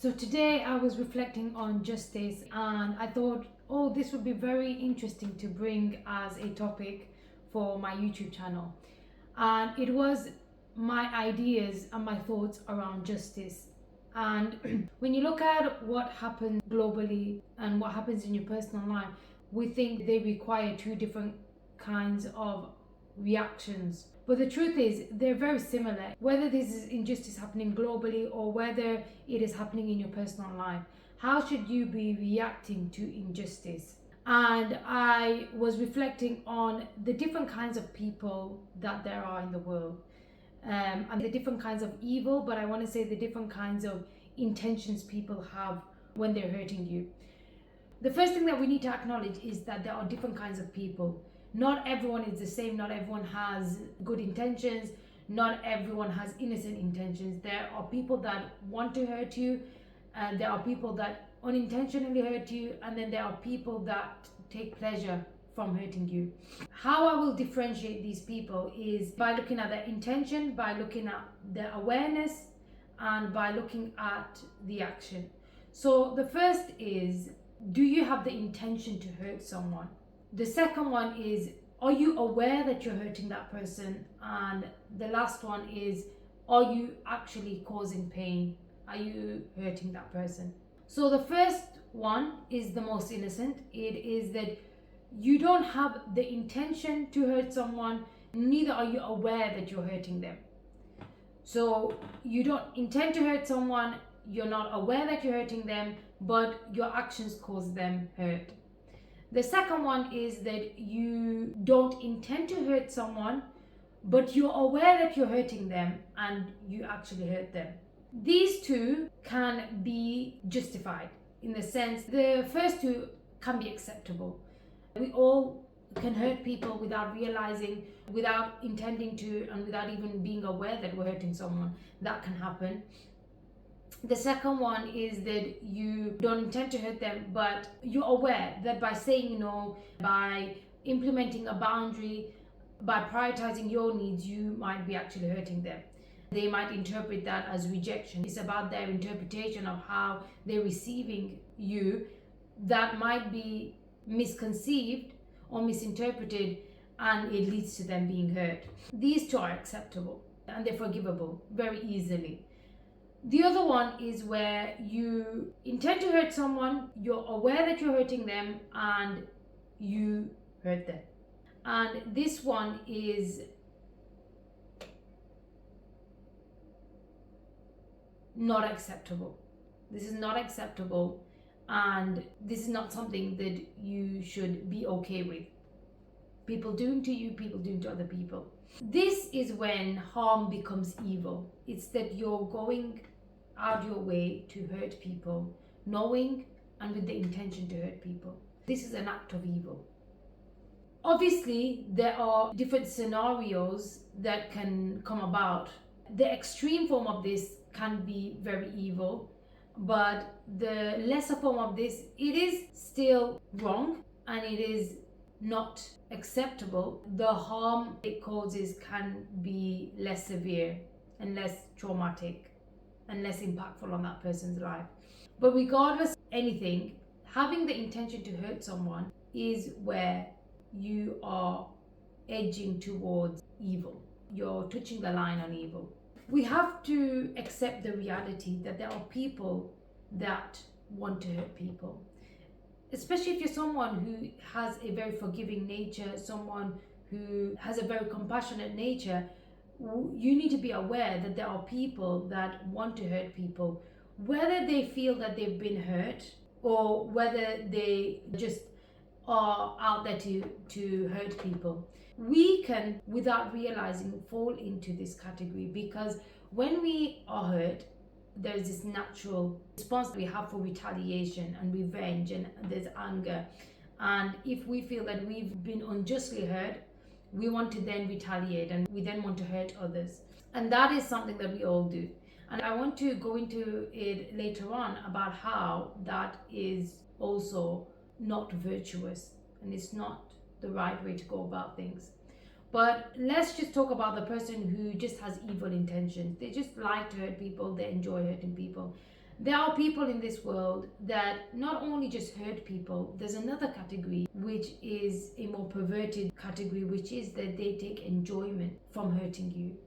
So today I was reflecting on justice and I thought, oh, this would be very interesting to bring as a topic for my YouTube channel. And it was my ideas and my thoughts around justice. And when you look at what happens globally and what happens in your personal life, we think they require two different kinds of reactions. But the truth is, they're very similar. Whether this is injustice happening globally or whether it is happening in your personal life, how should you be reacting to injustice? And I was reflecting on the different kinds of people that there are in the world, and the different kinds of evil, but I want to say the different kinds of intentions people have when they're hurting you. The first thing that we need to acknowledge is that there are different kinds of people. Not everyone is the same, not everyone has good intentions, not everyone has innocent intentions. There are people that want to hurt you, and there are people that unintentionally hurt you, and then there are people that take pleasure from hurting you. How I will differentiate these people is by looking at their intention, by looking at their awareness, and by looking at the action. So the first is, do you have the intention to hurt someone? The second one is, are you aware that you're hurting that person? And the last one is, are you actually causing pain? Are you hurting that person? So the first one is the most innocent. It is that you don't have the intention to hurt someone, neither are you aware that you're hurting them. So you don't intend to hurt someone, you're not aware that you're hurting them, but your actions cause them hurt. The second one is that you don't intend to hurt someone, but you're aware that you're hurting them and you actually hurt them. These two can be justified in the sense the first two can be acceptable. We all can hurt people without realizing, without intending to, and without even being aware that we're hurting someone. That can happen. The second one is that you don't intend to hurt them, but you're aware that by saying no, by implementing a boundary, by prioritizing your needs, you might be actually hurting them. They might interpret that as rejection. It's about their interpretation of how they're receiving you that might be misconceived or misinterpreted, and it leads to them being hurt. These two are acceptable and they're forgivable very easily. The other one is where you intend to hurt someone, you're aware that you're hurting them, and you hurt them. And this one is not acceptable. This is not acceptable, and this is not something that you should be okay with. People doing to you, people doing to other people. This is when harm becomes evil. It's that you're going out your way to hurt people, knowing and with the intention to hurt people. This is an act of evil. Obviously, there are different scenarios that can come about. The extreme form of this can be very evil, but the lesser form of this, it is still wrong and it is not acceptable. The harm it causes can be less severe and less traumatic and less impactful on that person's life. But regardless of anything, having the intention to hurt someone is where you are edging towards evil. You're touching the line on evil. We have to accept the reality that there are people that want to hurt people. Especially if you're someone who has a very forgiving nature, someone who has a very compassionate nature, you need to be aware that there are people that want to hurt people, whether they feel that they've been hurt or whether they just are out there to hurt people. We can, without realizing, fall into this category because when we are hurt, there's this natural response that we have for retaliation and revenge, and there's anger. And if we feel that we've been unjustly hurt, we want to then retaliate and we then want to hurt others. And that is something that we all do. And I want to go into it later on about how that is also not virtuous and it's not the right way to go about things. But let's just talk about the person who just has evil intentions. They just like to hurt people, they enjoy hurting people. There are people in this world that not only just hurt people, there's another category which is a more perverted category, which is that they take enjoyment from hurting you.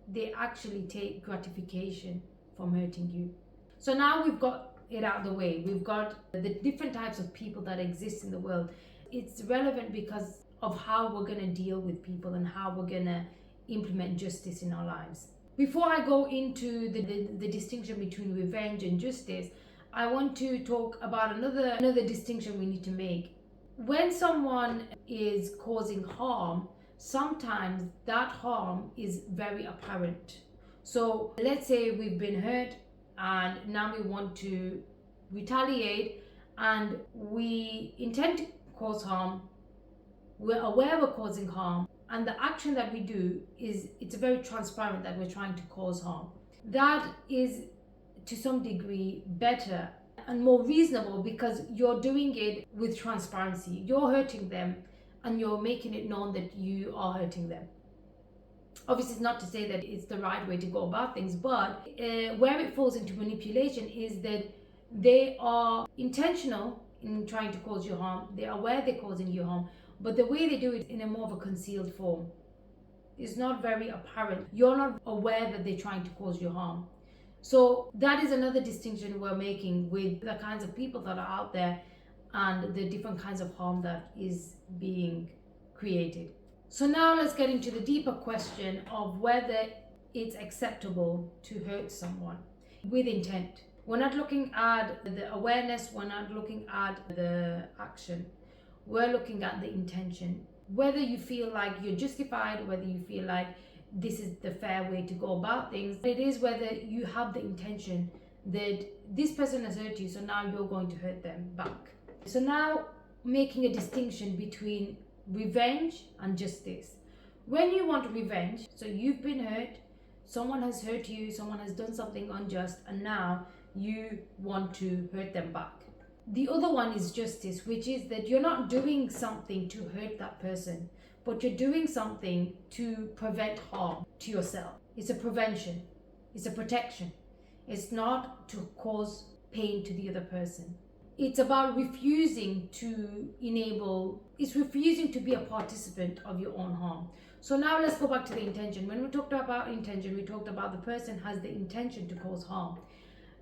They actually take gratification from hurting you. So now we've got it out of the way. We've got the different types of people that exist in the world. It's relevant because of how we're going to deal with people and how we're going to implement justice in our lives. Before I go into the distinction between revenge and justice, I want to talk about another distinction we need to make. When someone is causing harm, sometimes that harm is very apparent. So let's say we've been hurt and now we want to retaliate and we intend to cause harm. We're aware we're causing harm, and the action that we do is it's very transparent that we're trying to cause harm. That is to some degree better and more reasonable because you're doing it with transparency. You're hurting them and you're making it known that you are hurting them. Obviously, it's not to say that it's the right way to go about things, but where it falls into manipulation is that they are intentional in trying to cause you harm. They're aware they're causing you harm, but the way they do it in a more of a concealed form. It's not very apparent. You're not aware that they're trying to cause you harm. So that is another distinction we're making with the kinds of people that are out there and the different kinds of harm that is being created. So now let's get into the deeper question of whether it's acceptable to hurt someone with intent. We're not looking at the awareness, we're not looking at the action. We're looking at the intention. Whether you feel like you're justified, whether you feel like this is the fair way to go about things, it is whether you have the intention that this person has hurt you, so now you're going to hurt them back. So now making a distinction between revenge and justice. When you want revenge, so you've been hurt, someone has hurt you, someone has done something unjust, and now you want to hurt them back. The other one is justice, which is that you're not doing something to hurt that person, but you're doing something to prevent harm to yourself. It's a prevention, it's a protection. It's not to cause pain to the other person. It's about refusing to it's refusing to be a participant of your own harm. So now let's go back to the intention. When we talked about intention, we talked about the person has the intention to cause harm.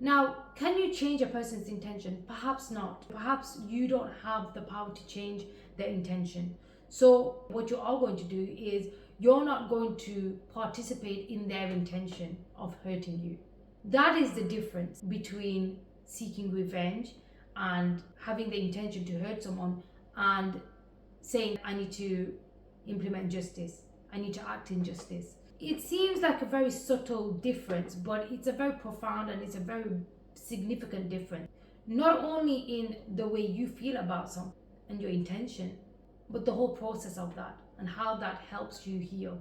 Now, can you change a person's intention? Perhaps not. Perhaps you don't have the power to change their intention. So what you are going to do is you're not going to participate in their intention of hurting you. That is the difference between seeking revenge and having the intention to hurt someone and saying, I need to implement justice. I need to act in justice. It seems like a very subtle difference, but it's a very profound and it's a very significant difference. Not only in the way you feel about something and your intention, but the whole process of that and how that helps you heal.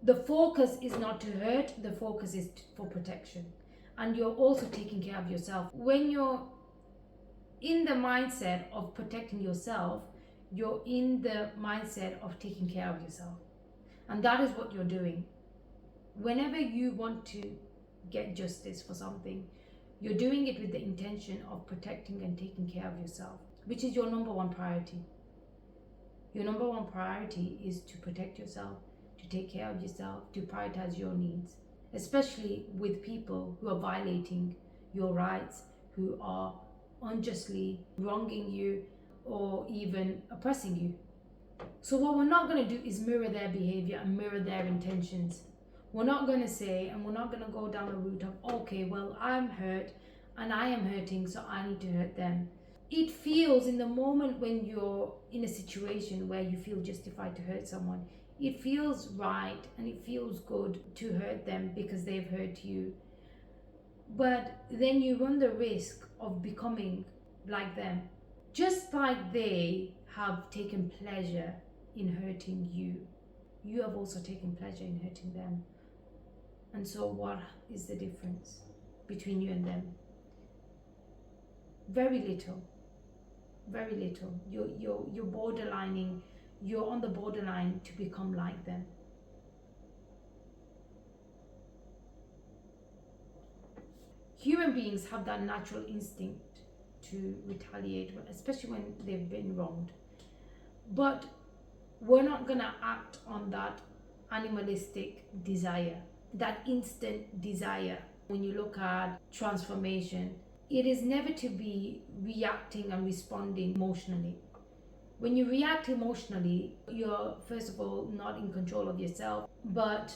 The focus is not to hurt, the focus is for protection. And you're also taking care of yourself. When you're in the mindset of protecting yourself, you're in the mindset of taking care of yourself. And that is what you're doing. Whenever you want to get justice for something, you're doing it with the intention of protecting and taking care of yourself, which is your number one priority. Your number one priority is to protect yourself, to take care of yourself, to prioritize your needs, especially with people who are violating your rights, who are unjustly wronging you or even oppressing you. So what we're not going to do is mirror their behavior and mirror their intentions. We're not going to say, and we're not going to go down the route of, okay, well, I'm hurt and I am hurting, so I need to hurt them. It feels in the moment when you're in a situation where you feel justified to hurt someone, it feels right and it feels good to hurt them because they've hurt you. But then you run the risk of becoming like them. Just like they have taken pleasure in hurting you, you have also taken pleasure in hurting them. And so what is the difference between you and them? Very little. Very little. You're borderlining, you're on the borderline to become like them. Human beings have that natural instinct to retaliate, especially when they've been wronged. But we're not going to act on that animalistic desire, that instant desire. When you look at transformation, it is never to be reacting and responding emotionally. When you react emotionally, you're first of all not in control of yourself, but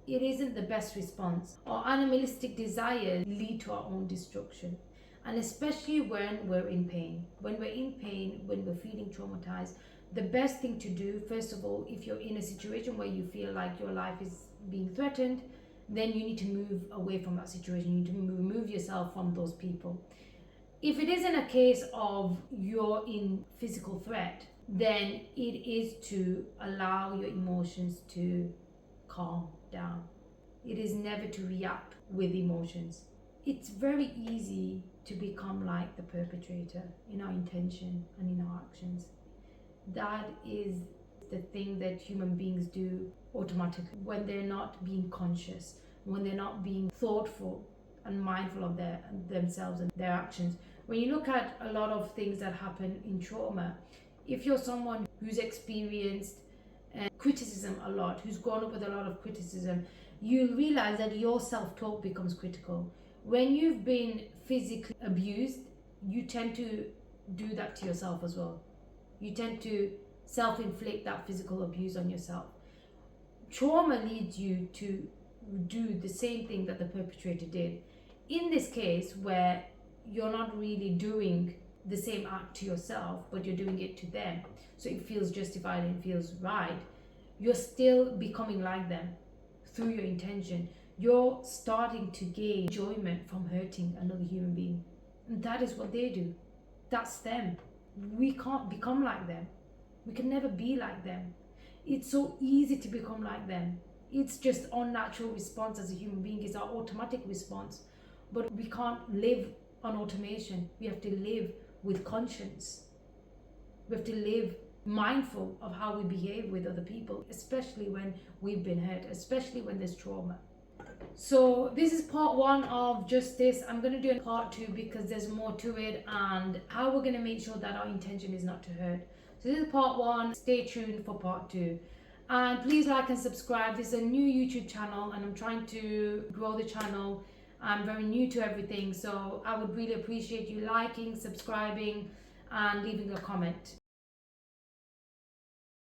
it isn't the best response. Our animalistic desires lead to our own destruction. And especially when we're in pain. When we're in pain, when we're feeling traumatized, the best thing to do, first of all, if you're in a situation where you feel like your life is being threatened, then you need to move away from that situation. You need to remove yourself from those people. If it isn't a case of you're in physical threat, then it is to allow your emotions to calm down. It is never to react with emotions. It's very easy to become like the perpetrator in our intention and in our actions. That is the thing that human beings do automatically when they're not being conscious, when they're not being thoughtful and mindful of themselves and their actions. When you look at a lot of things that happen in trauma, if you're someone who's experienced criticism a lot, who's grown up with a lot of criticism, you'll realize that your self-talk becomes critical. When you've been physically abused, you tend to do that to yourself as well. You tend to self-inflict that physical abuse on yourself. Trauma leads you to do the same thing that the perpetrator did. In this case, where you're not really doing the same act to yourself, but you're doing it to them, so it feels justified and feels right, you're still becoming like them through your intention. You're starting to gain enjoyment from hurting another human being. And that is what they do. That's them. We can't become like them. We can never be like them. It's so easy to become like them. It's just our natural response as a human being. It's our automatic response. But we can't live on automation. We have to live with conscience. We have to live mindful of how we behave with other people, especially when we've been hurt, especially when there's trauma. So this is part one of justice. I'm going to do a part two because there's more to it and how we're going to make sure that our intention is not to hurt. So this is part one. Stay tuned for part two. And please like and subscribe. This is a new YouTube channel and I'm trying to grow the channel. I'm very new to everything. So I would really appreciate you liking, subscribing and leaving a comment.